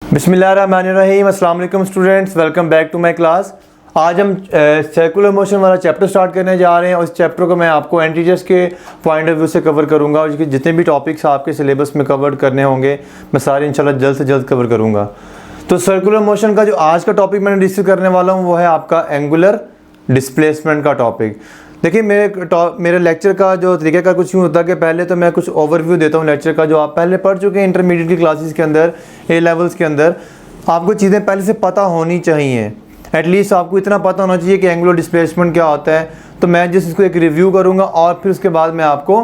बिस्मिल्लाहिर्रहमानिर्रहीम। अस्सलाम वालेकुम students, welcome back to my class. आज हम सर्कुलर मोशन वाला चैप्टर स्टार्ट करने जा रहे हैं और इस चैप्टर को मैं आपको एंटीजर्स के पॉइंट ऑफ व्यू से कवर करूंगा और जितने भी टॉपिक्स आपके सिलेबस में कवर करने होंगे मैं सारे इंशाल्लाह जल्द से जल्द कवर करूंगा। तो सर्कुलर मोशन का जो आज का टॉपिक मैंने डिस्कस करने वाला हूँ वो है आपका एंगुलर डिस्प्लेसमेंट का टॉपिक। देखिए मेरे लेक्चर का जो तरीका का कुछ यूँ होता है कि पहले तो मैं कुछ ओवरव्यू देता हूँ लेक्चर का, जो आप पहले पढ़ चुके हैं इंटरमीडिएट की क्लासेस के अंदर, ए लेवल्स के अंदर। आपको चीज़ें पहले से पता होनी चाहिए, एटलीस्ट आपको इतना पता होना चाहिए कि एंगुलर डिस्प्लेसमेंट क्या होता है। तो मैं जिस इसको एक रिव्यू करूँगा और फिर उसके बाद मैं आपको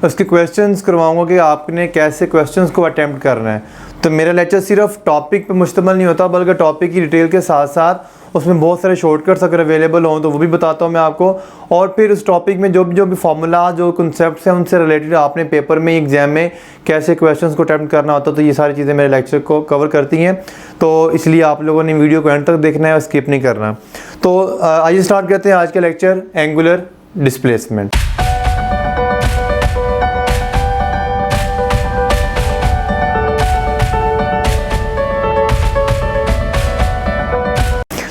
उसके क्वेश्चंस करवाऊँगा कि आपने कैसे क्वेश्चंस को अटैम्प्ट करना है। तो मेरा लेक्चर सिर्फ टॉपिक पे मुश्तमिल नहीं होता बल्कि टॉपिक की डिटेल के साथ साथ उसमें बहुत सारे शॉर्टकट्स अगर अवेलेबल हों तो वो भी बताता हूँ मैं आपको। और फिर उस टॉपिक में जो भी फार्मूला जो कॉन्सेप्ट्स हैं उनसे रिलेटेड आपने पेपर में एग्जाम में कैसे क्वेश्चंस को अटैम्प्ट करना होता है, तो ये सारी चीज़ें मेरे लेक्चर को कवर करती हैं। तो इसलिए आप लोगों ने वीडियो को एंड तक देखना है और स्किप नहीं करना। तो आइए स्टार्ट करते हैं आज का लेक्चर, एंगुलर डिस्प्लेसमेंट।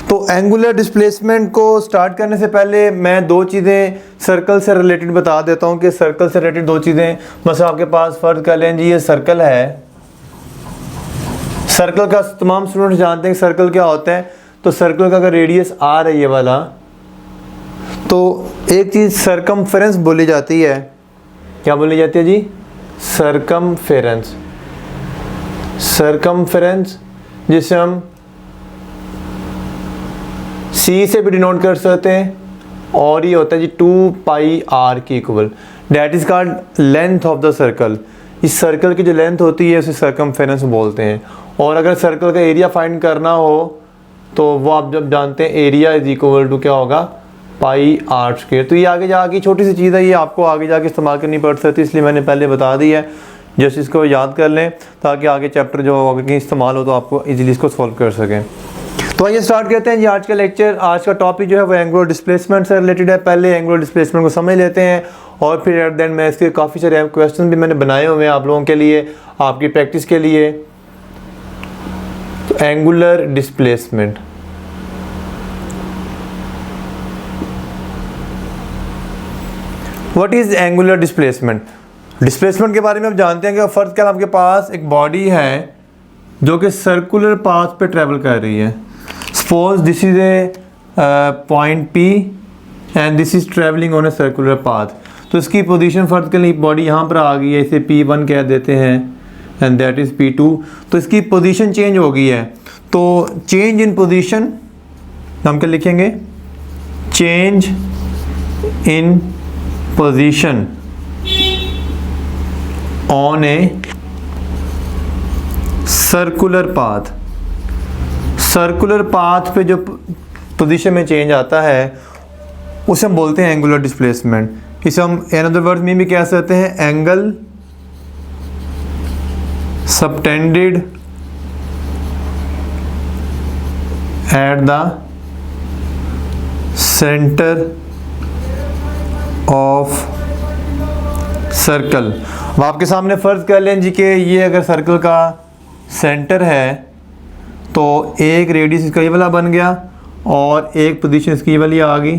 तो एंगुलर डिस्प्लेसमेंट को स्टार्ट करने से पहले मैं दो चीज़ें सर्कल से रिलेटेड बता देता हूं कि सर्कल से रिलेटेड दो चीज़ें, बस आपके पास फर्ज कर लें जी ये सर्कल है। सर्कल का तमाम स्टूडेंट्स जानते हैं सर्कल क्या होता है। तो सर्कल का अगर रेडियस आर है ये वाला, तो एक चीज़ सर्कमफेरेंस बोली जाती है। क्या बोली जाती है जी? सर्कमफेरेंस। सर्कमफेरेंस जिसे हम सी से भी डिनोट कर सकते हैं और ये होता है जी 2πr के equal, that is called length of the circle. इस सर्कल की जो लेंथ होती है उसे सर्कमफेरेंस बोलते हैं। और अगर सर्कल का एरिया फाइंड करना हो तो वो आप जब जानते हैं एरिया इज इक्वल टू क्या होगा, πr²। तो ये आगे जाके छोटी सी चीज़ है, ये आपको आगे जाके इस्तेमाल करनी पड़ सकती है, इसलिए मैंने पहले बता दी है। जस्ट इसको याद कर लें ताकि आगे चैप्टर जो आगे कहीं इस्तेमाल हो तो आपको ईजिली इसको सॉल्व कर सकें। तो आइए स्टार्ट करते हैं जी आज का लेक्चर। आज का टॉपिक जो है वो एंगुलर डिस्प्लेसमेंट से रिलेटेड है। पहले एंगुलर डिस्प्लेसमेंट को समझ लेते हैं और फिर एट द एंड मैं इसके काफ़ी सारे क्वेश्चन भी मैंने बनाए हुए हैं आप लोगों के लिए, आपकी प्रैक्टिस के लिए। तो angular displacement, what is angular displacement? Displacement के बारे में आप जानते हैं कि फर्स्ट क्या आपके पास एक बॉडी है जो कि सर्कुलर पाथ पे ट्रेवल कर रही है। Suppose this is a point P and this is travelling on a circular path. तो इसकी पोजीशन फर्स्ट के लिए बॉडी यहाँ पर आ गई है, इसे P1 कह देते हैं एंड दैट इज P2। तो इसकी पोजीशन चेंज हो गई है। तो चेंज इन पोजीशन हम क्या लिखेंगे? Change in position on a circular path. Circular path पे जो पोजीशन में चेंज आता है उसे हम बोलते हैं एंगुलर डिस्प्लेसमेंट। इसे हम इन अदर वर्ड्स में भी कह सकते हैं angle subtended at the centre of circle. अब आपके सामने फर्ज कर लें जी कि ये अगर सर्कल का सेंटर है तो एक रेडियस इसका ये वाला बन गया और एक पोजीशन इसकी ये वाली आ गई,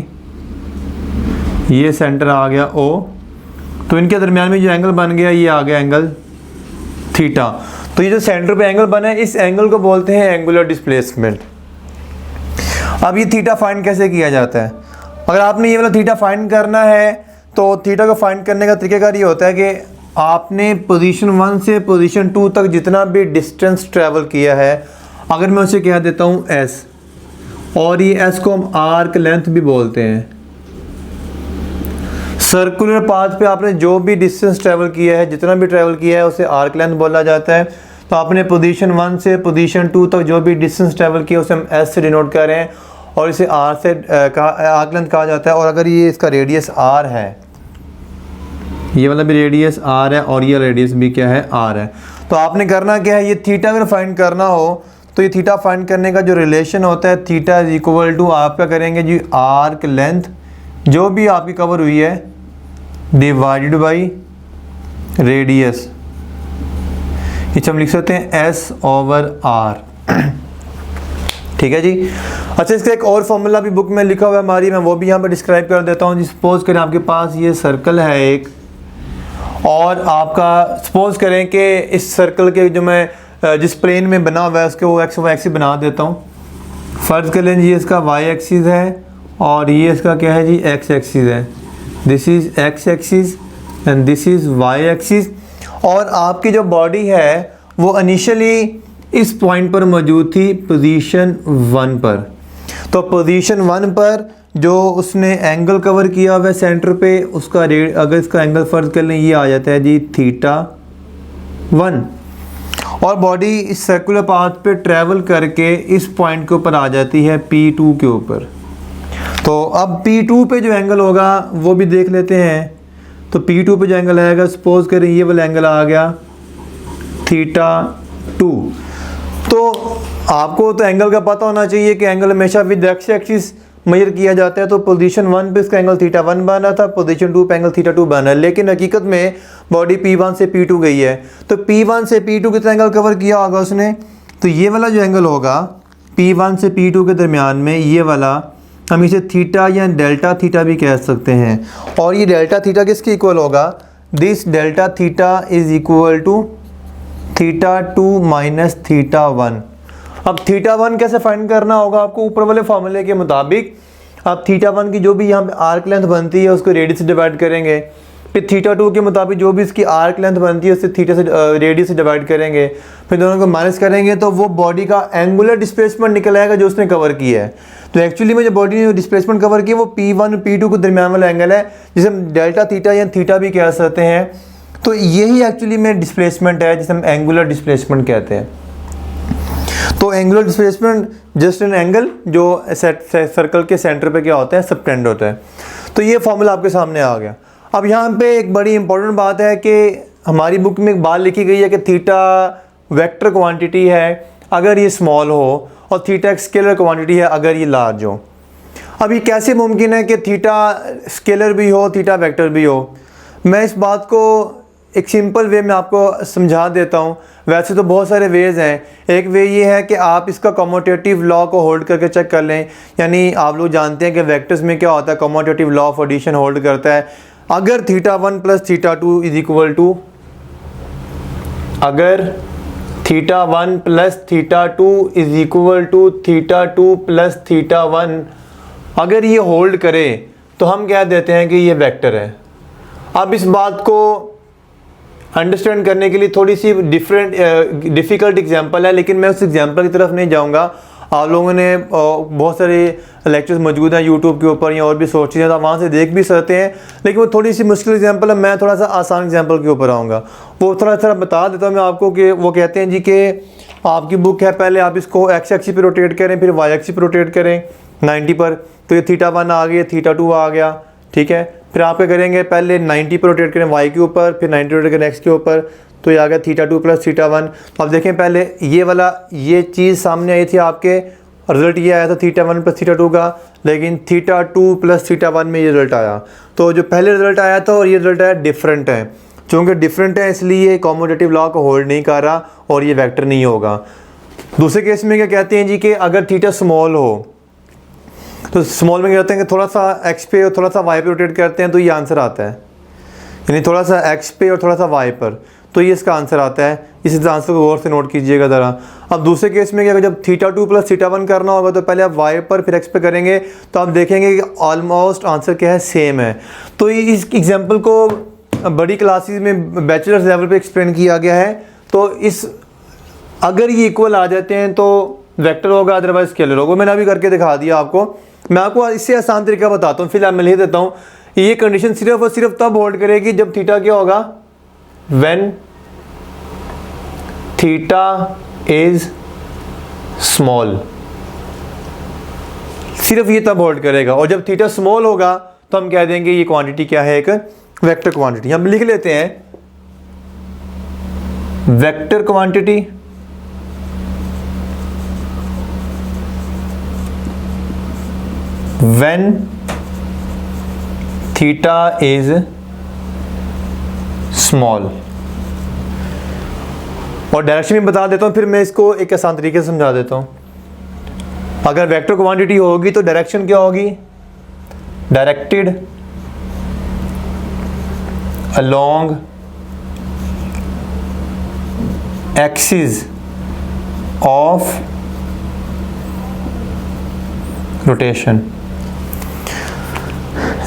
ये सेंटर आ गया O। तो इनके दरमियान में जो एंगल बन गया ये आ गया एंगल थीटा। तो ये जो सेंटर पे एंगल बना है इस एंगल को बोलते हैं एंगुलर डिस्प्लेसमेंट। अब ये थीटा फाइंड कैसे किया जाता है? अगर आपने ये वाला थीटा फाइंड करना है तो थीटा को फाइंड करने का तरीकाकार ये होता है कि आपने पोजीशन 1 से पोजीशन 2 तक जितना भी डिस्टेंस ट्रैवल किया है, अगर मैं उसे कह देता हूँ S, और ये S को हम आर्क लेंथ भी बोलते हैं। सर्कुलर पाथ पे आपने जो भी डिस्टेंस ट्रैवल किया है, जितना भी ट्रैवल किया है उसे आर्क लेंथ बोला जाता है। तो आपने पोजीशन 1 से पोजीशन 2 तक जो भी डिस्टेंस ट्रैवल किया उसे हम S से डिनोट कर रहे हैं और इसे R से आर्क लेंथ कहा जाता है। और अगर ये इसका रेडियस R है, ये वाला भी रेडियस R है और ये रेडियस भी क्या है, R है, तो आपने करना क्या है, ये थीटा अगर फाइंड करना हो तो ये थीटा फाइंड करने का जो रिलेशन होता है थीटा इज इक्वल टू आप क्या करेंगे जी, आर्क लेंथ जो भी आपकी कवर हुई है डिवाइडेड बाई रेडियस। इसे हम लिख सकते हैं S/R। ठीक है जी। अच्छा, इसका एक और फॉर्मूला भी बुक में लिखा हुआ है हमारी, मैं वो भी यहाँ पे डिस्क्राइब कर देता हूँ। सपोज करें आपके पास ये सर्कल है एक, और आपका सपोज करें कि इस सर्कल के जो मैं जिस प्लेन में बना हुआ है उसके वो एक्सिस बना देता हूँ। फ़र्ज़ कर लें जी इसका y एक्सिस है और ये इसका क्या है जी x एक्सिस है। This is x axis and this is y axis. और आपकी जो बॉडी है वो इनिशियली इस पॉइंट पर मौजूद थी पोजीशन 1 पर। तो पोजीशन 1 पर जो उसने एंगल कवर किया हुआ है सेंटर पे, उसका रेट अगर इसका एंगल फ़र्ज़ कर लें ये आ जाता है जी θ1। और बॉडी इस सर्कुलर पाथ पे ट्रैवल करके इस पॉइंट के ऊपर आ जाती है P2 के ऊपर। तो अब P2 पे जो एंगल होगा वो भी देख लेते हैं। तो P2 पे जो एंगल आएगा, सपोज करें ये वाला एंगल आ गया θ2। तो आपको तो एंगल का पता होना चाहिए कि एंगल हमेशा विद एक्स एक्सिस मेजर किया जाता है। तो पोजीशन 1 पे इसका एंगल θ1 बना था, पोजीशन 2 पे एंगल θ2 बना है। लेकिन हकीकत में बॉडी P1 से P2 गई है, तो P1 से P2 कितना एंगल कवर किया होगा उसने। तो ये वाला जो एंगल होगा P1 से P2 के दरमियान में, ये वाला हम इसे थीटा या डेल्टा थीटा भी कह सकते हैं। और ये डेल्टा थीटा किसके इक्वल होगा, this delta theta is equal to θ2 minus θ1। अब θ1 कैसे फाइंड करना होगा आपको, ऊपर वाले फॉर्मूले के मुताबिक। आप θ1 की जो भी यहाँ पे आर्क लेंथ बनती है उसको रेडियस से डिवाइड करेंगे। फिर θ2 के मुताबिक जो भी इसकी आर्क लेंथ बनती है उससे थीटा से रेडियस से डिवाइड करेंगे। फिर दोनों को माइनस करेंगे तो वो बॉडी का एंगुलर डिस्प्लेसमेंट निकल आएगा जो उसने कवर किया है। तो एक्चुअली में जो बॉडी ने डिस्प्लेसमेंट कवर किया वो P1 P2 के दरमियान वाला एंगल है, जिसे हम डेल्टा थीटा या थीटा भी कह सकते हैं। तो यही एक्चुअली में डिस्प्लेसमेंट है जिसे हम एंगुलर डिस्प्लेसमेंट कहते हैं। तो angular displacement just an angle जो सर्कल के सेंटर पे क्या होता है, सबटेंड होता है। तो ये फॉर्मूला आपके सामने आ गया। अब यहाँ पे एक बड़ी इंपॉर्टेंट बात है कि हमारी बुक में एक बात लिखी गई है कि थीटा वेक्टर क्वांटिटी है अगर ये स्मॉल हो, और थीटा एक स्केलर क्वांटिटी है अगर ये लार्ज हो। अब ये कैसे मुमकिन है कि थीटा स्केलर भी हो थीटा वेक्टर भी हो। मैं इस बात को एक सिंपल वे में आपको समझा देता हूँ। वैसे तो बहुत सारे वेज़ हैं। एक वे ये है कि आप इसका कम्यूटेटिव लॉ को होल्ड करके चेक कर लें। यानी आप लोग जानते हैं कि वेक्टर्स में क्या होता है, commutative law of addition hold करता है। अगर θ1 प्लस θ2 इज इक्वल टू, अगर θ1 plus θ2 is equal to θ2 plus θ1, अगर ये होल्ड करे तो हम कह देते हैं कि ये वेक्टर है। अब इस बात को अंडरस्टैंड करने के लिए थोड़ी सी डिफ़िकल्ट एग्जांपल है, लेकिन मैं उस एग्जांपल की तरफ नहीं जाऊंगा। आप लोगों ने बहुत सारे लेक्चर्स मौजूद हैं यूट्यूब के ऊपर या और भी सोर्सेज हैं, तो आप वहाँ से देख भी सकते हैं। लेकिन वो थोड़ी सी मुश्किल एग्जांपल है, मैं थोड़ा सा आसान एग्जांपल के ऊपर आऊँगा। वो थोड़ा बता देता हूँ मैं आपको कि वो कहते हैं जी कि आपकी बुक है, पहले आप इसको एक्स एक्सिस पे रोटेट करें, फिर वाई एक्सिस पे रोटेट करें 90 पर। तो ये θ1 आ गया, θ2 आ गया, ठीक है। फिर आप क्या करेंगे, पहले 90 पर रोटेट करें वाई के ऊपर, फिर 90 रोटेट करें एक्स के ऊपर, तो ये आ गया θ2 प्लस θ1। अब देखें पहले ये वाला ये चीज़ सामने आई थी आपके, रिजल्ट ये आया था θ1 प्लस θ2 का, लेकिन θ2 प्लस θ1 में ये रिजल्ट आया। तो जो पहले रिजल्ट आया था और ये रिजल्ट आया डिफरेंट है। चूँकि डिफरेंट है इसलिए कम्यूटेटिव लॉ को होल्ड नहीं कर रहा और ये वेक्टर नहीं होगा। दूसरे केस में क्या कहते हैं जी कि अगर थीटा स्मॉल हो, तो स्मॉल में क्या कहते हैं कि थोड़ा सा एक्स पे और थोड़ा सा वाई पे रोटेट करते हैं तो ये आंसर आता है। यानी थोड़ा सा एक्स पे और थोड़ा सा वाई पर, तो ये इसका आंसर आता है। इस आंसर को गौर से नोट कीजिएगा ज़रा। अब दूसरे केस में क्या, जब θ2 प्लस θ1 करना होगा तो पहले आप वाई पर फिर एक्स पे करेंगे, तो आप देखेंगे कि ऑलमोस्ट आंसर क्या है, सेम है। तो इस एग्जाम्पल को बड़ी क्लासेस में बैचलर्स लेवल पे एक्सप्लेन किया गया है। तो इस अगर ये इक्वल आ जाते हैं तो वेक्टर होगा, अदरवाइज स्केलर होगा। मैंने अभी करके दिखा दिया आपको। मैं आपको इससे आसान तरीका बताता हूँ, फिलहाल मैं लिख देता हूँ। ये कंडीशन सिर्फ और सिर्फ तब होल्ड करेगी जब थीटा क्या होगा, व्हेन थीटा इज स्मॉल। सिर्फ ये तब होल्ड करेगा। और जब थीटा स्मॉल होगा तो हम कह देंगे ये क्वांटिटी क्या है, एक वेक्टर क्वांटिटी। हम लिख लेते हैं vector quantity when theta is small। और डायरेक्शन भी बता देता हूँ, फिर मैं इसको एक आसान तरीके से समझा देता हूँ। अगर वेक्टर क्वांटिटी होगी तो डायरेक्शन क्या होगी, directed along axis of rotation,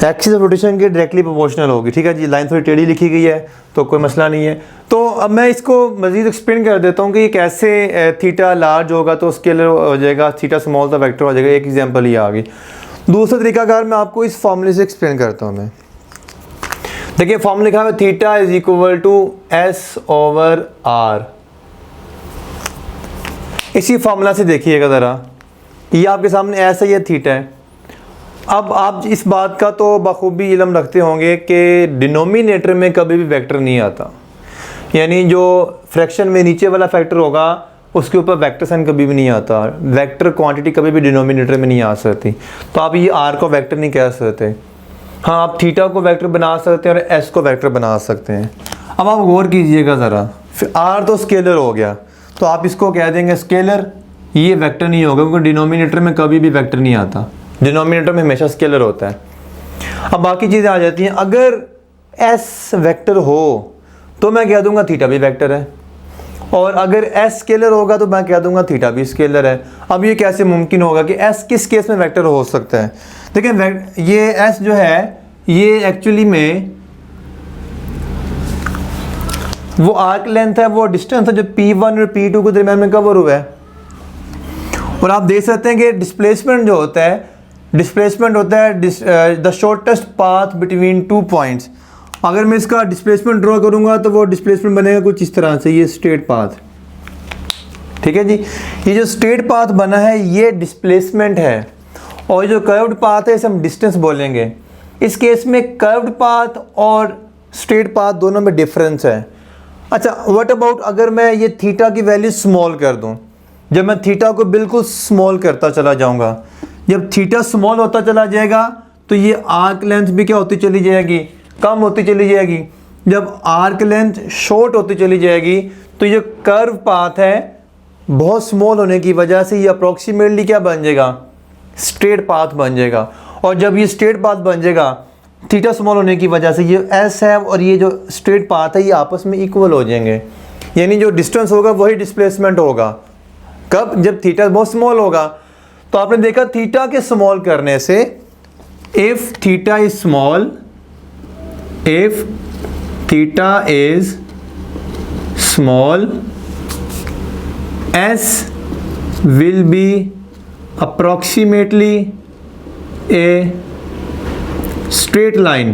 axis of rotation के डायरेक्टली प्रोपोर्शनल होगी। ठीक है जी, लाइन थोड़ी टेढ़ी लिखी गई है तो कोई मसला नहीं है। तो अब मैं इसको मज़ीद एक्सप्लेन कर देता हूँ कि ये कैसे थीटा लार्ज होगा तो स्केलर हो जाएगा, थीटा स्मॉल तो वेक्टर हो जाएगा। एक एग्जांपल ये आ गई। दूसरा तरीकाकार मैं आपको इस फॉर्मूले से एक्सप्लेन करता हूँ। मैं देखिए फॉर्मूला लिखा है theta is equal to S over R. इसी फॉर्मूला से देखिएगा ज़रा, ये आपके सामने ऐसा ही थीटा है। अब आप इस बात का तो बखूबी इल्म रखते होंगे कि डिनोमिनेटर में कभी भी वेक्टर नहीं आता, यानी जो फ्रैक्शन में नीचे वाला फैक्टर होगा उसके ऊपर वेक्टर साइन कभी भी नहीं आता। वेक्टर क्वांटिटी कभी भी डिनोमिनेटर में नहीं आ सकती। तो आप ये आर को वेक्टर नहीं कह सकते। हाँ, आप थीटा को वेक्टर बना सकते हैं और एस को वेक्टर बना सकते हैं। अब आप गौर कीजिएगा ज़रा, फिर आर तो स्केलर हो गया तो आप इसको कह देंगे स्केलर, ये वेक्टर नहीं होगा क्योंकि डिनोमिनेटर में कभी भी वेक्टर नहीं आता, डिनोमिनेटर में हमेशा स्केलर होता है। अब बाकी चीज़ें आ जाती हैं। अगर एस वेक्टर हो तो मैं कह दूंगा थीटा भी वेक्टर है, और अगर एस स्केलर होगा तो मैं कह दूंगा थीटा भी स्केलर है। अब ये कैसे मुमकिन होगा कि एस किस केस में वेक्टर हो सकता है? देखिए ये एस जो है ये एक्चुअली में वो आर्क लेंथ है, वो डिस्टेंस है जो P1 और P2 के दरमियान में कवर हुआ है। और आप देख सकते हैं कि डिस्प्लेसमेंट जो होता है, डिस्प्लेसमेंट होता है the shortest path between 2 points. अगर मैं इसका डिस्प्लेसमेंट ड्रॉ करूंगा तो वो डिस्प्लेसमेंट बनेगा कुछ इस तरह से, ये स्ट्रेट पाथ। ठीक है जी, ये जो स्ट्रेट पाथ बना है ये डिस्प्लेसमेंट है, और जो कर्व्ड पाथ है इसे हम डिस्टेंस बोलेंगे। इस केस में कर्व्ड पाथ और स्ट्रेट पाथ दोनों में डिफरेंस है। अच्छा, व्हाट अबाउट अगर मैं ये थीटा की वैल्यू स्मॉल कर दूं? जब मैं थीटा को बिल्कुल स्मॉल करता चला जाऊंगा, जब थीटा स्मॉल होता चला जाएगा तो ये आर्क लेंथ भी क्या होती चली जाएगी, कम होती चली जाएगी। जब आर्क लेंथ शॉर्ट होती चली जाएगी तो ये कर्व पाथ है बहुत स्मॉल होने की वजह से ये अप्रोक्सीमेटली क्या बन जाएगा, स्ट्रेट पाथ बन जाएगा। और जब ये स्ट्रेट पाथ बन जाएगा थीटा स्मॉल होने की वजह से ये एस है और ये जो स्ट्रेट पाथ है ये आपस में इक्वल हो जाएंगे, यानी जो डिस्टेंस होगा वही डिस्प्लेसमेंट होगा। कब? जब थीटा बहुत स्मॉल होगा। तो आपने देखा थीटा के स्मॉल करने से, if theta is small, if theta is small, S will be approximately a straight line।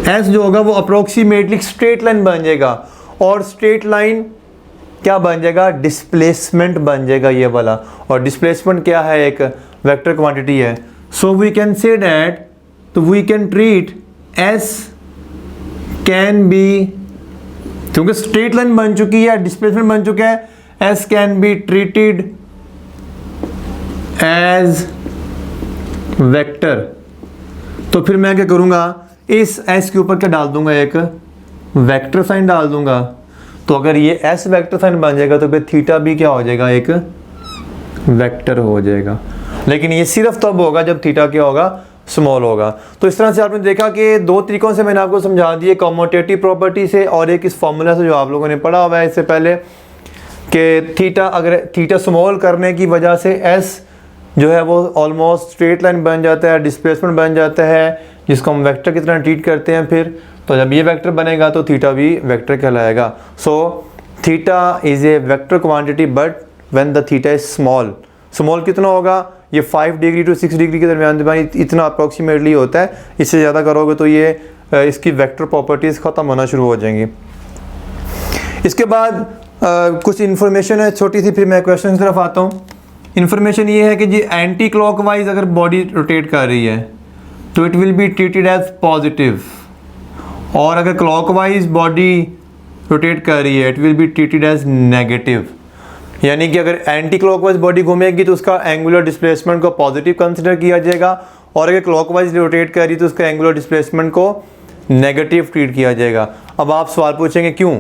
S जो होगा वो अप्रोक्सीमेटली स्ट्रेट लाइन बन जाएगा, और स्ट्रेट लाइन क्या बन जाएगा, डिस्प्लेसमेंट बन जाएगा ये वाला। और डिस्प्लेसमेंट क्या है, एक वेक्टर क्वांटिटी है। So we can say that, तो we can treat as can be, क्योंकि स्ट्रेट लाइन बन चुकी है, डिस्प्लेसमेंट बन चुका है, S can be treated as vector। तो फिर मैं क्या करूँगा, इस S के ऊपर क्या डाल दूंगा, एक वेक्टर साइन डाल दूंगा। तो अगर ये S वेक्टर साइन बन जाएगा तो फिर थीटा भी क्या हो जाएगा, एक वेक्टर हो जाएगा। लेकिन ये सिर्फ तब होगा जब थीटा क्या होगा, स्मॉल होगा। तो इस तरह से आपने देखा कि दो तरीकों से मैंने आपको समझा दिए, कम्यूटेटिव प्रॉपर्टी से और एक इस फॉर्मूला से जो आप लोगों ने पढ़ा हुआ है इससे पहले, कि थीटा, अगर थीटा स्मॉल करने की वजह से एस जो है वो ऑलमोस्ट स्ट्रेट लाइन बन जाता है, डिस्प्लेसमेंट बन जाता है, जिसको हम वेक्टर की तरह ट्रीट करते हैं। फिर तो जब ये वेक्टर बनेगा तो थीटा भी वेक्टर कहलाएगा। So theta is a vector quantity but when the theta is small. Small कितना होगा, ये 5 डिग्री टू 6 डिग्री के दरमियान इतना अप्रॉक्सीमेटली होता है। इससे ज़्यादा करोगे तो ये इसकी वेक्टर प्रॉपर्टीज़ ख़त्म होना शुरू हो जाएंगी। इसके बाद कुछ इन्फॉर्मेशन है छोटी सी, फिर मैं क्वेश्चन की तरफ आता हूँ। इन्फॉर्मेशन ये है कि जी एंटी क्लॉकवाइज अगर बॉडी रोटेट कर रही है तो it will be treated as positive, और अगर क्लॉकवाइज बॉडी रोटेट कर रही है it will be treated as negative. यानी कि अगर एंटी क्लॉकवाइज बॉडी घूमेगी तो उसका एंगुलर डिस्प्लेसमेंट को पॉजिटिव कंसिडर किया जाएगा, और अगर क्लॉकवाइज रोटेट कर रही है तो उसका एंगुलर डिस्प्लेसमेंट को नेगेटिव ट्रीट किया जाएगा। अब आप सवाल पूछेंगे क्यों,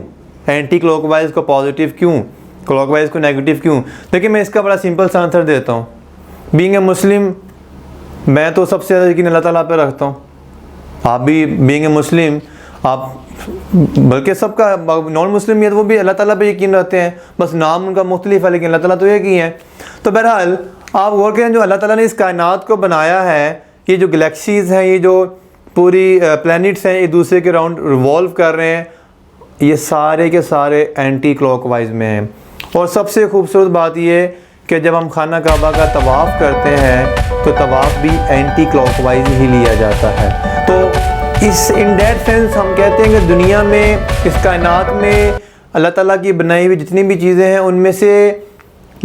एंटी क्लॉकवाइज को पॉजिटिव क्यों, क्लॉकवाइज को नेगेटिव क्यों? देखिए मैं इसका बड़ा सिंपल सा आंसर देता हूँ। बीइंग ए मुस्लिम, मैं तो सबसे ज़्यादा यकीन अल्लाह ताला पे रखता हूँ। आप भी बीइंग ए मुस्लिम, आप बल्कि सबका नॉन मुस्लिम भी है तो वो भी अल्लाह ताला पे यकीन रखते हैं, बस नाम उनका मुख्तलिफ है लेकिन अल्लाह ताला तो एक ही है। तो बहरहाल आप गौर करें, जो अल्लाह ताला ने इस कायनात को बनाया है, ये जो गैलेक्सीज़ हैं, ये जो पूरी प्लैनेट्स हैं, एक दूसरे के राउंड रिवॉल्व कर रहे हैं, ये सारे के सारे एंटी क्लॉकवाइज में हैं। और सबसे खूबसूरत बात ये कि जब हम खाना काबा का तवाफ़ करते हैं तो तवाफ़ भी एंटी क्लॉकवाइज ही लिया जाता है। तो इस इन दैट सेंस हम कहते हैं कि दुनिया में, इस कायनात में अल्लाह ताला की बनाई हुई जितनी भी चीज़ें हैं उनमें से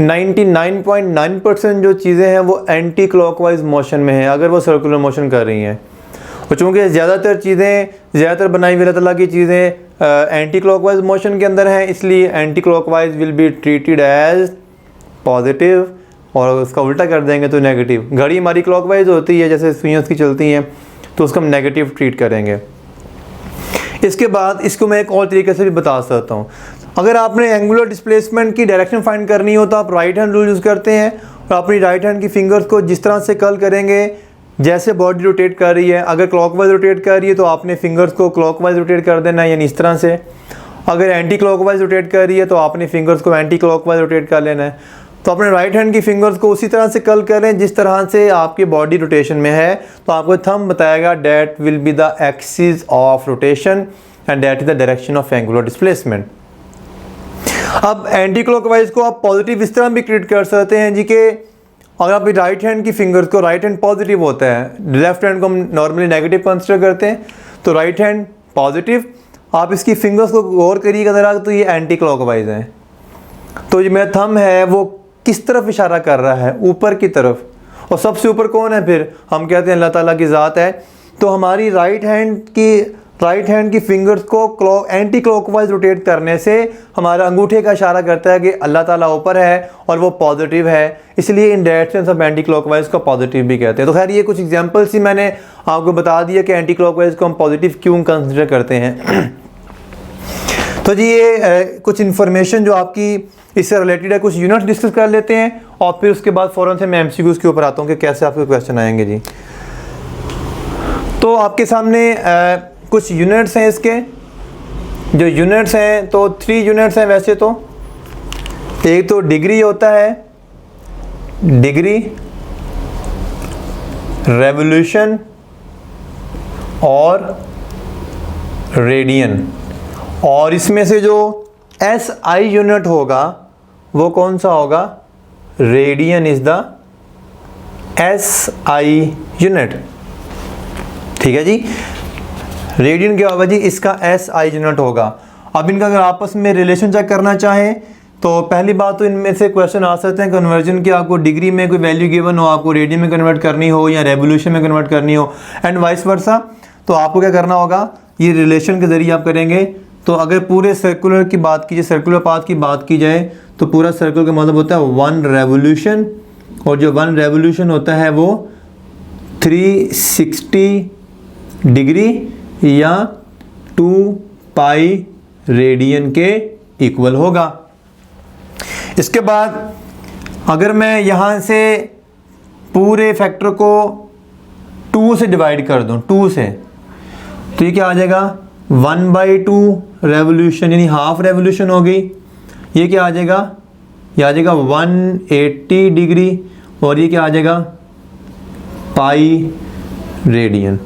99.9% जो चीज़ें हैं वो एंटी क्लॉकवाइज मोशन में हैं, अगर वो सर्कुलर मोशन कर रही हैं। और चूँकि ज़्यादातर चीज़ें, ज़्यादातर बनाई हुई अल्लाह ताला की चीज़ें एंटी क्लॉकवाइज मोशन के अंदर हैं, इसलिए anti clockwise will be treated as positive, और उसका उल्टा कर देंगे तो नेगेटिव। घड़ी हमारी क्लॉकवाइज होती है, जैसे सुइयां की चलती हैं, तो उसको हम नेगेटिव ट्रीट करेंगे। इसके बाद इसको मैं एक और तरीके से भी बता सकता हूँ। अगर आपने एंगुलर डिस्प्लेसमेंट की डायरेक्शन फाइंड करनी हो तो आप राइट हैंड रूल यूज़ करते हैं, और अपनी राइट हैंड की फिंगर्स को जिस तरह से कर्ल करेंगे जैसे बॉडी रोटेट कर रही है। अगर क्लॉकवाइज रोटेट कर रही है तो आपने फिंगर्स को क्लॉकवाइज रोटेट कर देना है, यानी इस तरह से। अगर एंटी क्लॉकवाइज रोटेट कर रही है तो आपने फिंगर्स को एंटी क्लॉकवाइज रोटेट कर लेना है। तो अपने राइट हैंड की फिंगर्स को उसी तरह से कर्ल करें जिस तरह से आपकी बॉडी रोटेशन में है। तो आपको थंब बताएगा that will be the axis of rotation and that is the direction of angular displacement. अब एंटी क्लॉकवाइज को आप पॉजिटिव इस तरह भी क्रिएट कर सकते हैं जी कि अगर आप राइट हैंड की फिंगर्स को, राइट हैंड पॉजिटिव होता है, लेफ्ट हैंड को हम नॉर्मली नेगेटिव कंसिडर करते हैं, तो राइट हैंड पॉजिटिव, आप इसकी फिंगर्स को गौर करिएगा ज़रा, तो ये एंटी क्लॉकवाइज हैं। तो ये मेरा थंब है वो किस तरफ इशारा कर रहा है? ऊपर की तरफ। और सबसे ऊपर कौन है? फिर हम कहते हैं अल्लाह ताला की ज़ात है। तो हमारी राइट हैंड की फिंगर्स को एंटी क्लॉकवाइज रोटेट करने से हमारा अंगूठे का इशारा करता है कि अल्लाह ताला ऊपर है और वो पॉजिटिव है, इसलिए इन दैट सेंस हम एंटी क्लॉकवाइज को पॉजिटिव भी कहते हैं। तो खैर ये कुछ एग्जांपल्स ही मैंने आपको बता दिया कि एंटी क्लॉकवाइज को हम पॉजिटिव क्यों कंसिडर करते हैं। तो जी ये कुछ इन्फॉर्मेशन जो आपकी इससे रिलेटेड है, कुछ यूनिट्स डिस्कस कर लेते हैं और फिर उसके बाद फ़ौरन से मैं एमसीक्यूज़ के ऊपर आता हूँ कि कैसे आपके क्वेश्चन आएंगे जी। तो आपके सामने कुछ यूनिट्स हैं इसके। जो यूनिट्स हैं तो 3 यूनिट्स हैं वैसे तो। एक तो डिग्री होता है, डिग्री, रेवोल्यूशन और रेडियन। और इसमें से जो SI यूनिट होगा वो कौन सा होगा? Radian is the SI unit. ठीक है जी, रेडियन क्या होगा जी? इसका SI यूनिट होगा। अब इनका अगर आपस में रिलेशन चेक करना चाहें तो पहली बात तो इनमें से क्वेश्चन आ सकते हैं कन्वर्जन की, आपको डिग्री में कोई वैल्यू गिवन हो, आपको रेडियन में कन्वर्ट करनी हो या रेवोल्यूशन में कन्वर्ट करनी हो एंड वाइस वर्सा। तो आपको क्या करना होगा? ये रिलेशन के ज़रिए आप करेंगे। तो अगर पूरे सर्कुलर की बात कीजिए, सर्कुलर पाथ की बात की जाए तो पूरा सर्कल का मतलब होता है 1 रेवोल्यूशन, और जो 1 रेवोल्यूशन होता है वो 360 डिग्री या 2 पाई रेडियन के इक्वल होगा। इसके बाद अगर मैं यहाँ से पूरे फैक्टर को 2 से डिवाइड कर दूँ, 2 से, तो ये क्या आ जाएगा? 1/2 रेवोल्यूशन, यानी हाफ रेवोल्यूशन हो गई। ये क्या आ जाएगा? ये आ जाएगा 180 डिग्री, और ये क्या आ जाएगा? Pi radian.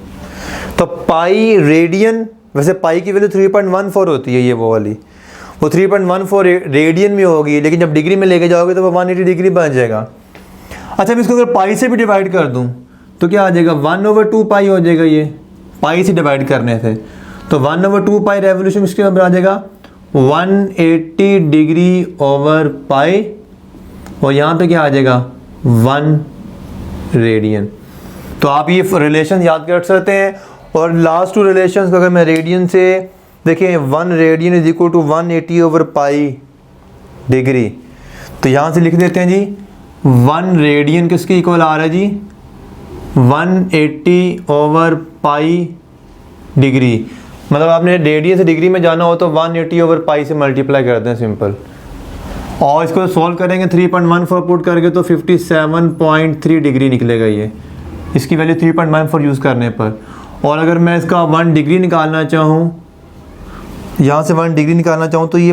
तो पाई रेडियन, वैसे पाई की वैल्यू 3.14 होती है, ये वो वाली, वो 3.14 रेडियन में होगी, लेकिन जब डिग्री में लेके जाओगे तो वो 180 डिग्री बन जाएगा। अच्छा, मैं इसको अगर पाई से भी डिवाइड कर दूं तो क्या आ जाएगा? 1/2 पाई हो जाएगा। ये पाई से डिवाइड करने से तो 1/2 पाई रेवोल्यूशन इसके बराबर आ जाएगा 180 डिग्री ओवर पाई, और यहाँ पे क्या आ जाएगा? 1 रेडियन। तो आप ये रिलेशन याद कर सकते हैं। और लास्ट 2 रिलेशंस अगर मैं रेडियन से देखिए, 1 radian is equal to 180 over pi degree, तो यहाँ से लिख देते हैं जी 1 रेडियन किसके इक्वल आ रहा है जी? 180 ओवर पाई डिग्री, मतलब आपने रेडियन से डिग्री में जाना हो तो 180/पाई से मल्टीप्लाई कर दें सिंपल, और इसको सॉल्व करेंगे 3.14 पुट करके तो 57.3 डिग्री निकलेगा ये, इसकी वैल्यू 3.14 यूज़ करने पर। और अगर मैं इसका 1 डिग्री निकालना चाहूँ, यहाँ से 1 डिग्री निकालना चाहूँ तो ये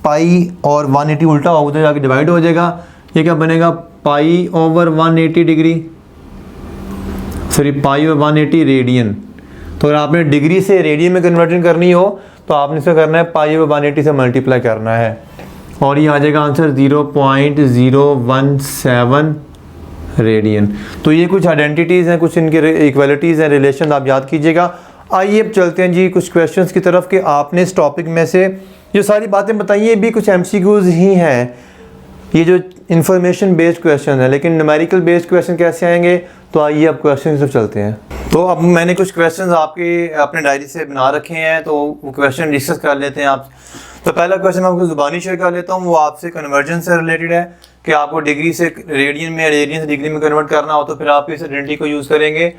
पाई और 180 उल्टा होगा तो जाके डिवाइड हो जाएगा, ये क्या बनेगा पाई/180 डिग्री, सॉरी पाई/180 रेडियन। तो अगर आपने डिग्री से रेडियन में कन्वर्जन करनी हो तो आपने इसका करना है पाई/180 से मल्टीप्लाई करना है, और ये आ जाएगा आंसर 0.017 रेडियन। तो ये कुछ आइडेंटिटीज़ हैं, कुछ इनके इक्वलिटीज़ हैं, रिलेशन आप याद कीजिएगा। आइए अब चलते हैं जी कुछ क्वेश्चंस की तरफ कि आपने इस टॉपिक में से जो सारी बातें बताई ये भी कुछ MCQs ही हैं, ये जो इन्फॉर्मेशन बेस्ड क्वेश्चन है, लेकिन न्यूमेरिकल बेस्ड क्वेश्चन कैसे आएंगे। तो आइए अब क्वेश्चन की तरफ चलते हैं। तो अब मैंने कुछ क्वेश्चंस आपके अपने डायरी से बना रखे हैं, तो वो क्वेश्चन डिस्कस कर लेते हैं आप। तो पहला क्वेश्चन मैं आपको ज़ुबानी शेयर कर लेता हूँ, वो आपसे कन्वर्जन से रिलेटेड है कि आपको डिग्री से रेडियन में, रेडियन से डिग्री में कन्वर्ट करना हो तो फिर आप इस आइडेंटिटी को यूज़ करेंगे।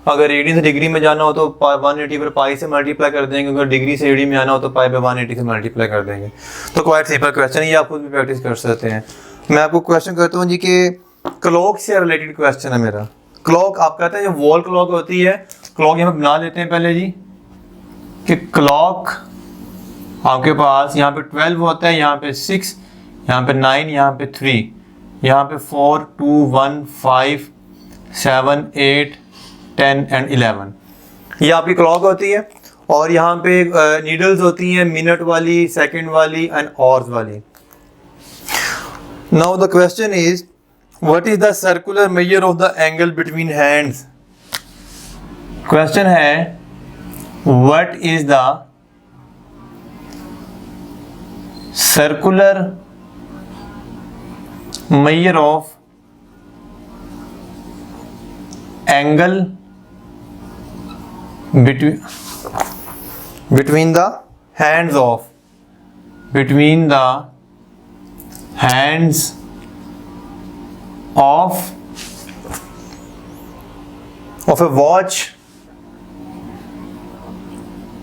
अगर रेडियन से डिग्री में जाना हो तो 180/पाई से मल्टीप्लाई कर देंगे, अगर डिग्री से रेडियन में आना हो तो पाई/180 से मल्टीप्लाई कर देंगे। तो क्वाइट सिंपल क्वेश्चन है, ये आप खुद भी प्रैक्टिस कर सकते हैं। मैं आपको क्वेश्चन करता हूँ जी कि क्लॉक से रिलेटेड क्वेश्चन है मेरा। क्लॉक आप कहते हैं जो वॉल क्लॉक होती है, क्लॉक यहाँ पे बना लेते हैं पहले जी कि क्लॉक आपके पास यहाँ पे 12 होता है, यहाँ पे 6, यहाँ पे 9, यहाँ पे 3, यहाँ पे 4, 2, 1, 5, 7, 8, 10 एंड 11, ये आपकी क्लॉक होती है। और यहाँ पे नीडल्स होती हैं, मिनट वाली, सेकंड वाली एंड आवर्स वाली। Now the question is what is the circular measure of the angle between hands. Question है what is the circular measure of angle between the hands of a watch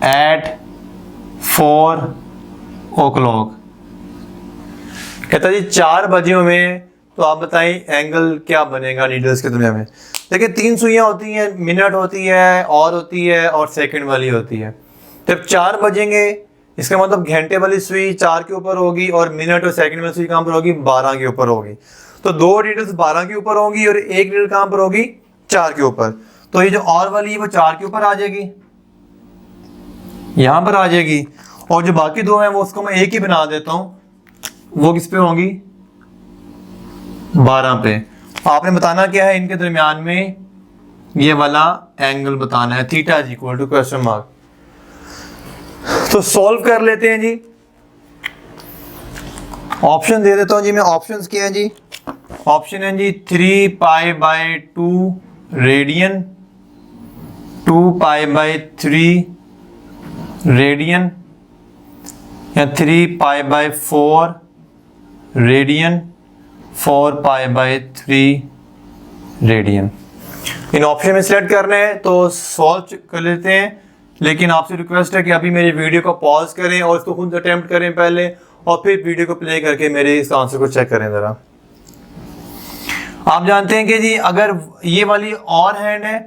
at 4 o'clock। कहता जी 4 बजे में, तो आप बताएं angle क्या बनेगा needles के दुनिया में। देखिए 3 सुइयां होती हैं, मिनट होती है, और होती है, और सेकंड वाली होती है। जब 4 बजेंगे इसका मतलब घंटे वाली सुई 4 के ऊपर होगी और मिनट और सेकंड वाली सुई कहाँ पर होगी, 12 के ऊपर होगी। तो 2 नीडल्स 12 के ऊपर होगी और 1 नीडल कहाँ पर होगी, 4 के ऊपर। तो ये जो और वाली है वो 4 के ऊपर आ जाएगी, यहाँ पर आ जाएगी, और जो बाकी 2 हैं वो उसको मैं एक ही बना देता हूँ, वो किस पे होंगी, 12 पे। आपने बताना क्या है, इनके दरमियान में ये वाला एंगल बताना है, theta is equal to question mark. तो सॉल्व कर लेते हैं जी। ऑप्शन दे देता हूं जी मैं। ऑप्शंस क्या है जी, ऑप्शन है जी 3π/2 रेडियन, 2π/3 रेडियन, या 3π/4 रेडियन, 4π/3 रेडियन। इन ऑप्शन में सिलेक्ट करने हैं तो सॉल्व कर लेते हैं, लेकिन आपसे रिक्वेस्ट है कि अभी मेरी वीडियो को पॉज करें और इसको खुद अटेम्प्ट करें पहले, और फिर वीडियो को प्ले करके मेरे इस आंसर को चेक करें ज़रा। आप जानते हैं कि जी अगर ये वाली और हैंड है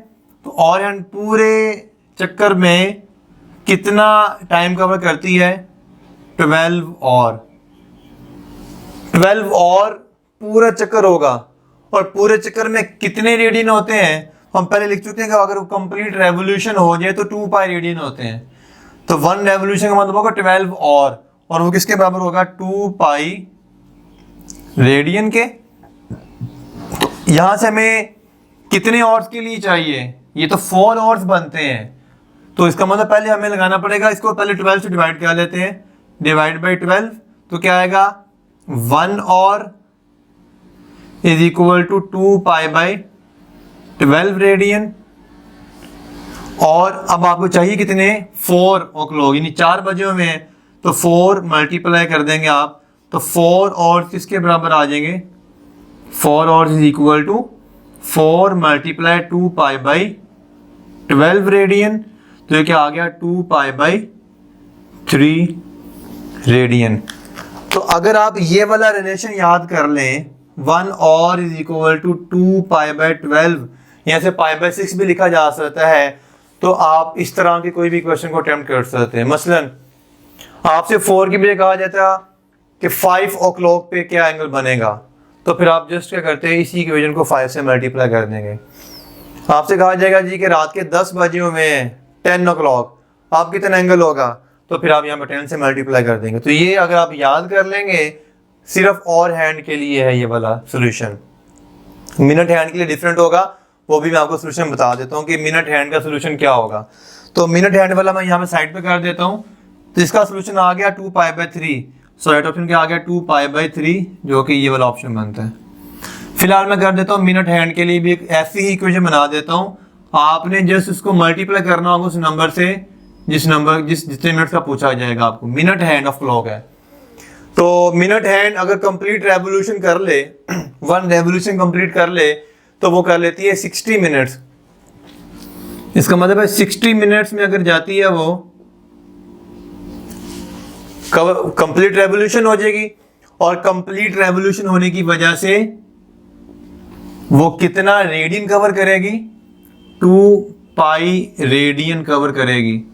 तो और हैंड पूरे चक्कर में कितना टाइम कवर करती है, 12 और पूरा चक्कर होगा। और पूरे चक्कर में कितने रेडियन होते हैं हम पहले लिख चुके हैं कि अगर कंप्लीट रेवोल्यूशन हो जाए तो 2π रेडियन होते हैं। तो 1 रेवोल्यूशन का मतलब होगा 12 और वो किसके बराबर होगा, 2π रेडियन के। तो यहां से हमें कितने आवर्स के लिए चाहिए, ये तो 4 आवर्स बनते हैं। तो इसका मतलब पहले हमें लगाना पड़ेगा, इसको पहले 12 से डिवाइड कर लेते हैं, डिवाइड बाई 12 तो क्या आएगा, 1 hour is equal to 2π/12 radian. और अब आपको चाहिए कितने, 4 o'clock, यानी 4 बजे में, तो 4 मल्टीप्लाई कर देंगे आप, तो 4 और किसके बराबर आ जाएंगे, 4 hours is equal to 4 × 2π/12 radian. तो ये क्या आ गया 2π/3 रेडियन। तो अगर आप ये वाला रिलेशन याद कर लें 1 और इज इक्वल टू 2π/12, यहाँ से π/6 भी लिखा जा सकता है, तो आप इस तरह के कोई भी क्वेश्चन को अटेम्प्ट कर सकते हैं। मसलन आपसे 4 की बजाय कहा जाता कि 5 o'clock पे क्या एंगल बनेगा, तो फिर आप जस्ट क्या करते हैं, इसी इक्वेशन को 5 से मल्टीप्लाई कर देंगे। आपसे कहा जाएगा जी कि रात के 10 बजे में 10 o'clock आप कितना एंगल होगा, तो फिर आप यहाँ पे 10 से मल्टीप्लाई कर देंगे। तो ये अगर आप याद कर लेंगे, सिर्फ और हैंड के लिए है ये वाला सोल्यूशन। मिनट हैंड के लिए डिफरेंट होगा, वो भी मैं आपको सोल्यूशन बता देता हूँ कि मिनट हैंड का सोल्यूशन क्या होगा। तो मिनट हैंड वाला मैं यहाँ पे साइड पे कर देता हूँ। तो इसका सोल्यूशन आ गया 2π/3। सो राइट ऑप्शन क्या आ गया 2π/3, जो कि ये वाला ऑप्शन बनता है। फिलहाल मैं कर देता हूँ मिनट हैंड के लिए भी एक ऐसी ही इक्वेशन बना देता हूँ। आपने जस्ट उसको मल्टीप्लाई करना होगा उस नंबर से जितने मिनट का पूछा जाएगा आपको। मिनट हैंड ऑफ क्लॉक है, तो मिनट हैंड अगर कंप्लीट रेवोल्यूशन कर ले, 1 रेवोल्यूशन कंप्लीट कर ले, तो वो कर लेती है 60 मिनट्स। इसका मतलब है 60 मिनट्स में अगर जाती है वो कंप्लीट रेवोल्यूशन हो जाएगी, और कंप्लीट रेवोल्यूशन होने की वजह से वो कितना रेडियन कवर करेगी, 2π रेडियन कवर करेगी,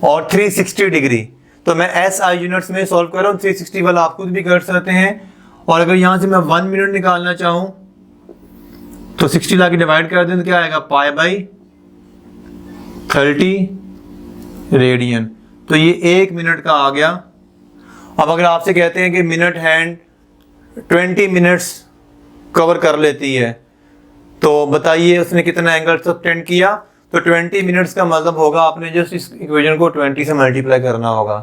और 360 डिग्री। तो मैं SI यूनिट्स में सॉल्व कर रहा हूँ, 360 वाला आप खुद भी कर सकते हैं। और अगर यहाँ से मैं 1 मिनट निकालना चाहूँ तो 60 लाके डिवाइड कर दें तो क्या आएगा π/30 रेडियन। तो ये 1 मिनट का आ गया। अब अगर आपसे कहते हैं कि मिनट हैंड 20 मिनट्स कवर कर लेती है, तो बताइए उसने कितना एंगल सबटेंड किया। तो 20 मिनट्स का मतलब होगा आपने जस्ट इस इक्वेशन को 20 से मल्टीप्लाई करना होगा।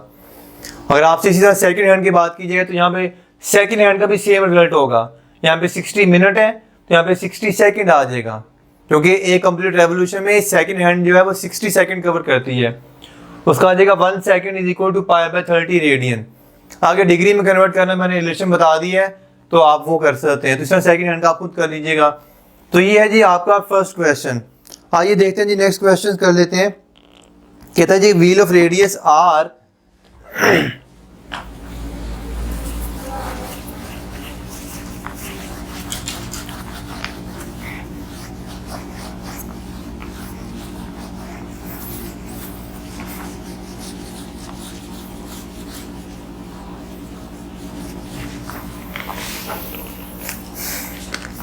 अगर आपसे इसी तरह सेकंड हैंड की बात की जाए तो यहाँ पे सेकंड हैंड का भी सेम रिजल्ट होगा। यहाँ पे 60 मिनट है तो यहाँ पे 60 सेकंड आ जाएगा, क्योंकि एक कंप्लीट रेवोल्यूशन में सेकंड हैंड जो है वो 60 सेकंड कवर करती है। उसका आ जाएगा 1 second is equal to π/30 radian. आगे डिग्री में कन्वर्ट करना मैंने रिलेशन बता दी है, तो आप वो कर सकते हैं। तो इस तरह सेकंड हैंड का आप खुद कर लीजिएगा। तो ये है जी आपका फर्स्ट क्वेश्चन। आइए देखते हैं जी नेक्स्ट क्वेश्चन कर लेते हैं। कहता है जी wheel of radius R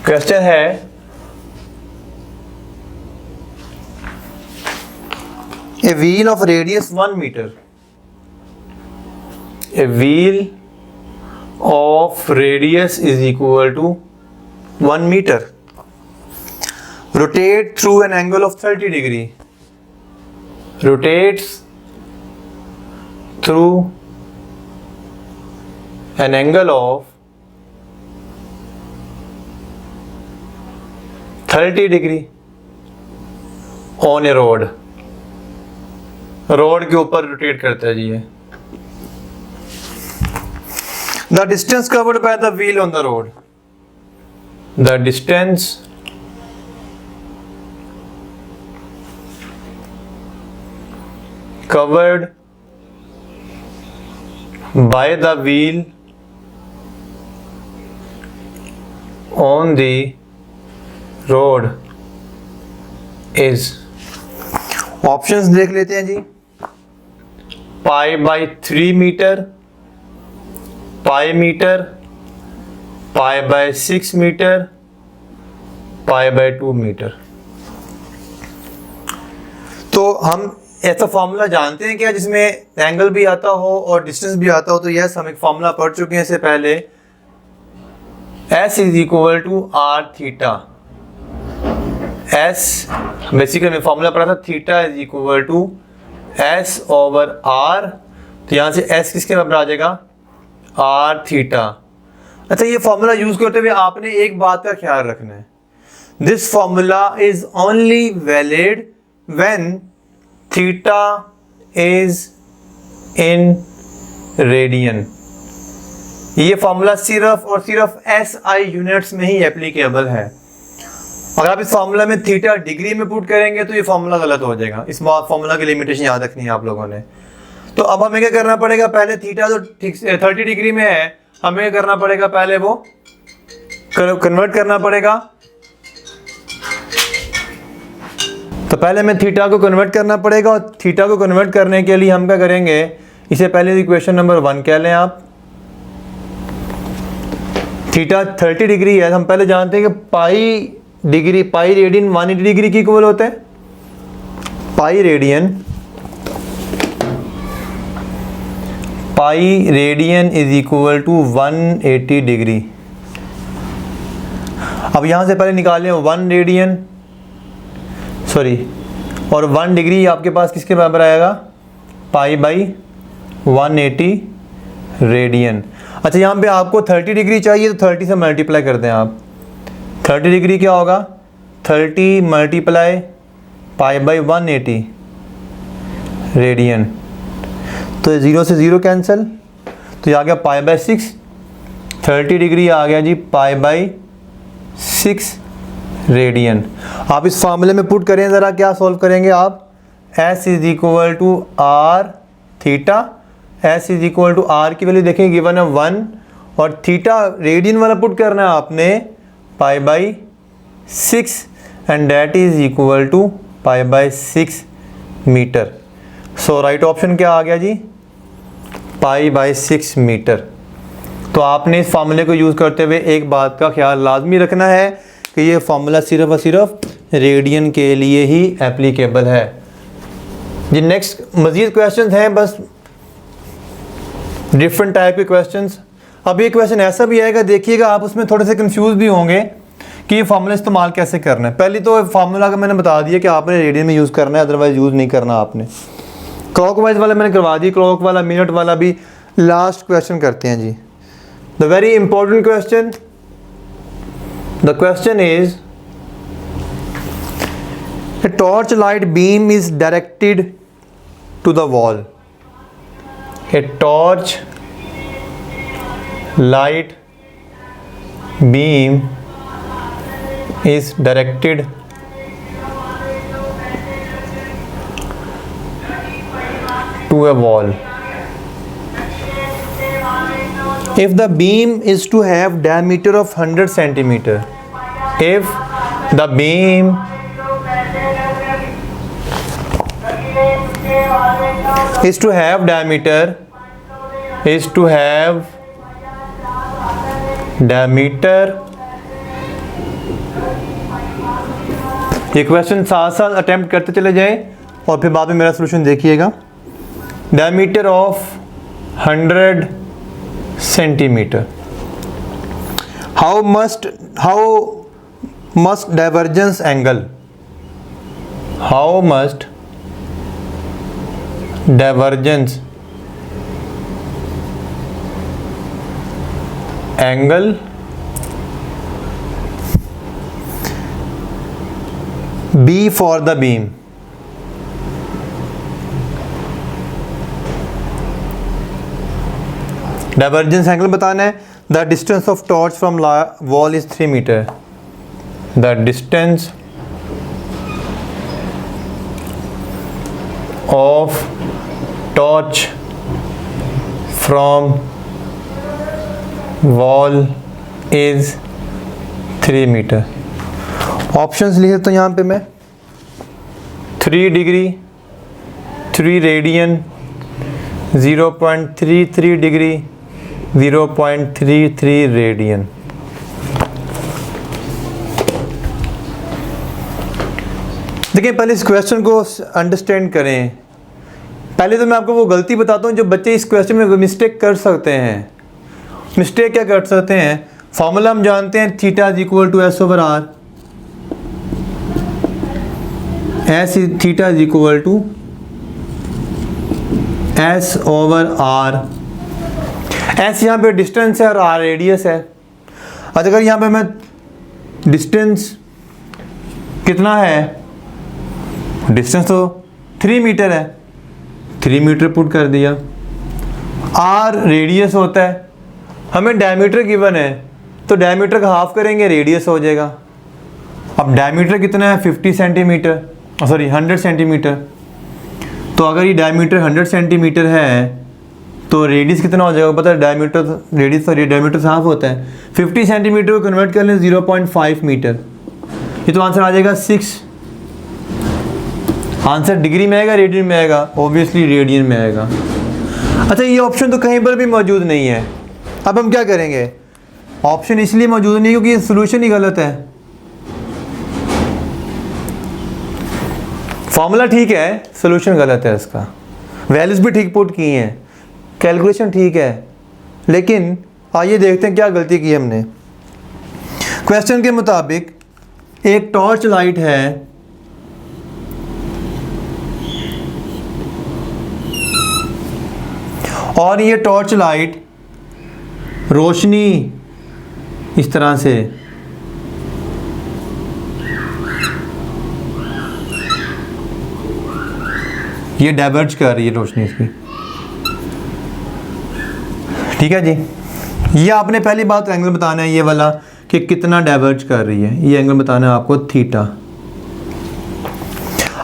question है a wheel of radius 1 meter, a wheel of radius is equal to 1 meter, rotate through an angle of 30 degree, rotates through an angle of 30 degree on a road, road के ऊपर rotate करता है जी ये। The distance covered by the wheel on the road, the distance covered by the wheel on the road is, options देख लेते हैं जी। π/3 metre, π metre, π/6 metre, π/2 metre. तो हम ऐसा फॉर्मूला जानते हैं क्या जिसमें एंगल भी आता हो और डिस्टेंस भी आता हो? तो यस, हम एक फॉर्मूला पढ़ चुके हैं इससे पहले। S is equal to r theta. S basically मैं फॉर्मूला पढ़ा था, theta is equal to S over R। तो यहाँ से S किसके बराबर आ जाएगा? R theta. अच्छा, ये फॉर्मूला यूज करते हुए आपने एक बात का ख्याल रखना है, this formula is only valid when theta is in radian. ये फॉर्मूला सिर्फ और सिर्फ SI यूनिट्स में ही एप्लीकेबल है। अगर आप इस फॉर्मूला में थीटा डिग्री में पुट करेंगे तो ये फॉर्मूला गलत हो जाएगा। इस फॉर्मूला की लिमिटेशन याद रखनी है आप लोगों ने। तो अब हमें क्या करना पड़ेगा, पहले थीटा तो ठीक 30 डिग्री में है, हमें क्या करना पड़ेगा, पहले वो कन्वर्ट करना पड़ेगा। तो पहले हमें थीटा को कन्वर्ट करना पड़ेगा, और थीटा को कन्वर्ट करने के लिए हम क्या करेंगे, इसे पहले इक्वेशन नंबर 1 कह लें आप। थीटा 30 डिग्री है, हम पहले जानते हैं कि pi degree, pi radian 180 degree की इक्वल होता है। Pi radian is equal to 180 degree. अब यहाँ से पहले निकालें 1 रेडियन, सॉरी, और 1 डिग्री आपके पास किसके बराबर आएगा, पाई बाई 180 रेडियन। अच्छा, यहाँ पे आपको 30 डिग्री चाहिए तो 30 से मल्टीप्लाई कर दें आप। 30 डिग्री क्या होगा, 30 मल्टीप्लाई पाई बाई 180 रेडियन, तो 0 से 0 कैंसिल, तो ये आ गया पाई बाई 6। 30 डिग्री आ गया जी पाई बाई 6 रेडियन। आप इस फार्मूले में पुट करें ज़रा, क्या सॉल्व करेंगे आप, S is equal to R theta, S is equal to R की वैल्यू देखें गिवन है 1, और थीटा रेडियन वाला पुट करना है आपने pi by 6, and that is equal to pi by 6 metre. So right option क्या आ गया जी, पाई बाई 6 मीटर। तो आपने इस फार्मूले को यूज़ करते हुए एक बात का ख्याल लाजमी रखना है कि ये फार्मूला सिर्फ और सिर्फ रेडियन के लिए ही एप्लीकेबल है जी। नेक्स्ट मज़ीद क्वेश्चंस हैं, बस डिफरेंट टाइप के क्वेश्चंस। अब ये क्वेश्चन ऐसा भी आएगा, देखिएगा आप उसमें थोड़े से कंफ्यूज भी होंगे कि ये फार्मूला इस्तेमाल कैसे करना है। पहले तो फार्मूला का मैंने बता दिया कि आपने रेडियन में यूज़ करना है, अदरवाइज यूज़ नहीं करना आपने। क्लॉकवाइज वाला मैंने करवा दिया, क्लॉक वाला, मिनट वाला भी लास्ट क्वेश्चन करते हैं जी। The very important question, the question is a torch light beam is directed to the wall. A torch light beam is directed to a wall. If the beam is to have diameter of 100 centimeter, if the beam is to have diameter, ये question साथ साथ attempt करते चले जाएं और फिर बाद में मेरा सोल्यूशन देखिएगा। Diameter of 100 centimetre, how must divergence angle, how must divergence angle B for the beam. Divergence angle बताना है। The distance of torch from wall is 3 meter. The distance of torch from wall is 3 meter. Options लिखे तो यहाँ पे मैं 3 degree, 3 radian, 0.33 degree, 0.33 radian. देखिए पहले इस क्वेश्चन को अंडरस्टैंड करें। पहले तो मैं आपको वो गलती बताता हूँ जो बच्चे इस क्वेश्चन में मिस्टेक कर सकते हैं। मिस्टेक क्या कर सकते हैं, फॉर्मूला हम जानते हैं theta is equal to S over R, S theta is equal to S over R. S यहाँ पे डिस्टेंस है और आर रेडियस है। अच्छा अगर यहाँ पे मैं डिस्टेंस कितना है, डिस्टेंस तो 3 मीटर है, 3 मीटर पुट कर दिया। आर रेडियस होता है, हमें डायमीटर गिवन है तो डायमीटर का हाफ करेंगे रेडियस हो जाएगा। अब डायमीटर कितना है 50 सेंटीमीटर, सॉरी 100 सेंटीमीटर। तो अगर ये डायमीटर 100 सेंटीमीटर है तो रेडियस कितना हो जाएगा पता है? डायमीटर रेडियस तो डायमीटर हाफ होता है। 50 सेंटीमीटर को कन्वर्ट कर लें 0.5 मीटर, ये तो आंसर आ जाएगा 6। आंसर डिग्री में आएगा रेडियन में आएगा? ऑब्वियसली रेडियन में आएगा। अच्छा, ये ऑप्शन तो कहीं पर भी मौजूद नहीं है। अब हम क्या करेंगे? ऑप्शन इसलिए मौजूद नहीं क्योंकि सोल्यूशन ही गलत है। फॉर्मूला ठीक है, सोल्यूशन गलत है इसका। वैल्यूज भी ठीक पुट की हैं, कैलकुलेशन ठीक है, लेकिन आइए देखते हैं क्या गलती की हमने। क्वेश्चन के मुताबिक एक टॉर्च लाइट है और ये टॉर्च लाइट रोशनी इस तरह से ये डाइवर्ज कर रही है रोशनी इसकी, ठीक है जी। ये आपने पहली बात एंगल बताना है ये वाला कि कितना डाइवर्ज कर रही है, ये एंगल बताना है आपको थीटा।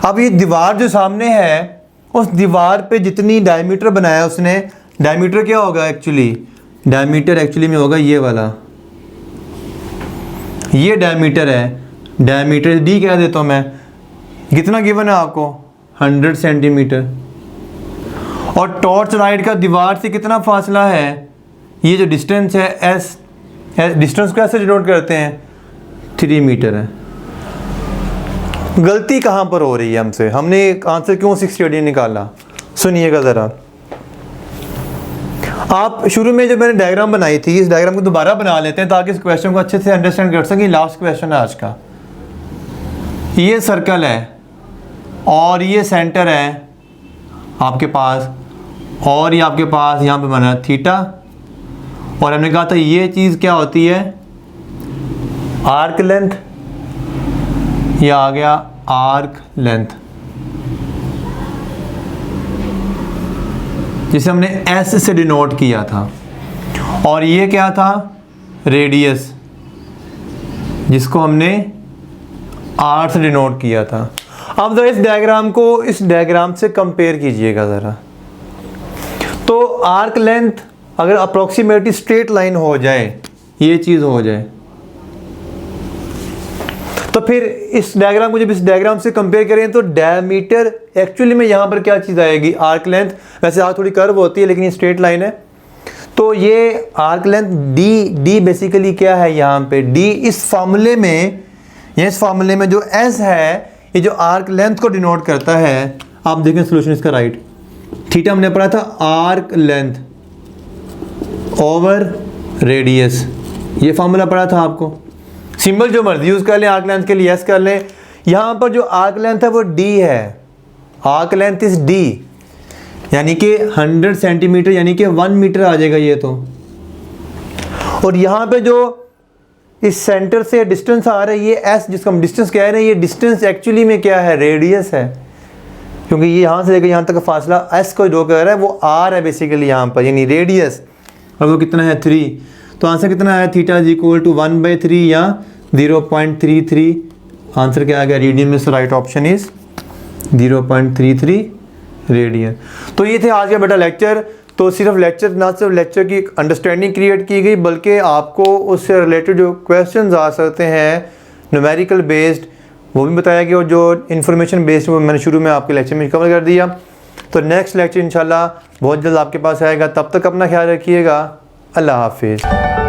अब ये दीवार जो सामने है उस दीवार पे जितनी डायमीटर बनाया उसने, डायमीटर क्या होगा एक्चुअली? डायमीटर एक्चुअली में होगा ये वाला, ये डायमीटर है, डायमीटर डी कह देता हूँ मैं। कितना गिवन है आपको? 100 सेंटीमीटर। और टॉर्च लाइट का दीवार से कितना फासला है? ये जो डिस्टेंस है एस, डिस्टेंस को ऐसे डिनोट करते हैं 3 मीटर है। गलती कहाँ पर हो रही है हमसे? हमने आंसर क्यों 680 निकाला? सुनिएगा ज़रा। आप शुरू में जब मैंने डायग्राम बनाई थी, इस डायग्राम को दोबारा बना लेते हैं ताकि इस क्वेश्चन को अच्छे से अंडरस्टैंड कर सकें। लास्ट क्वेश्चन है आज का। ये सर्कल है और ये सेंटर है आपके पास, और ये आपके पास यहाँ पे बना थीटा, और हमने कहा था ये चीज़ क्या होती है? Arc length. ये आ गया आर्क लेंथ, जिसे हमने एस से डिनोट किया था। और ये क्या था? रेडियस, जिसको हमने आर से डिनोट किया था। अब जरा इस डायग्राम को इस डायग्राम से कंपेयर कीजिएगा ज़रा। तो आर्क लेंथ अगर अप्रोक्सीमेटली स्ट्रेट लाइन हो जाए, ये चीज़ हो जाए, तो फिर इस डायग्राम को जब इस डायग्राम से कंपेयर करें तो डायमीटर एक्चुअली में यहाँ पर क्या चीज़ आएगी? Arc length. वैसे आर्क थोड़ी कर्व होती है लेकिन ये स्ट्रेट लाइन है, तो ये आर्क लेंथ डी बेसिकली क्या है यहाँ पे? डी इस फार्मूले में, इस फार्मूले में जो एस है ये जो आर्क लेंथ को डिनोट करता है। आप देखें सोल्यूशन इसका राइट। थीटा हमने पढ़ा था आर्क लेंथ ओवर रेडियस, ये फार्मूला पढ़ा था आपको। सिंबल जो मर्जी यूज़ कर लें, आर्क लेंथ के लिए एस कर लें। यहाँ पर जो आर्क लेंथ है वो डी है, आर्क लेंथ इज डी, यानी कि 100 सेंटीमीटर यानी कि 1 मीटर आ जाएगा ये तो। और यहाँ पे जो इस सेंटर से डिस्टेंस आ रहा है ये एस, जिसको हम डिस्टेंस कह रहे हैं, ये डिस्टेंस एक्चुअली में क्या है? रेडियस है, क्योंकि ये यहाँ से लेकर यहाँ तक का फासला एस को ड्रॉ कर रहा है, वो आर है बेसिकली यहाँ पर, यानी रेडियस। और वो कितना है? 3। तो आंसर कितना है? थीटा इज इक्वल टू 1/3 या 0.33। आंसर क्या आ गया रेडियन में? सो राइट ऑप्शन इज 0.33 रेडियन। तो ये थे आज का बेटा लेक्चर। तो सिर्फ लेक्चर, ना सिर्फ लेक्चर की अंडरस्टैंडिंग क्रिएट की गई, बल्कि आपको उससे रिलेटेड जो क्वेश्चंस आ सकते हैं न्यूमेरिकल बेस्ड वो भी बताया गया, और जो इन्फॉर्मेशन बेस्ड वो मैंने शुरू में आपके लेक्चर में कवर कर दिया। तो नेक्स्ट लेक्चर इंशाल्लाह बहुत जल्द आपके पास आएगा। तब तक अपना ख्याल रखिएगा। अल्लाह हाफिज़।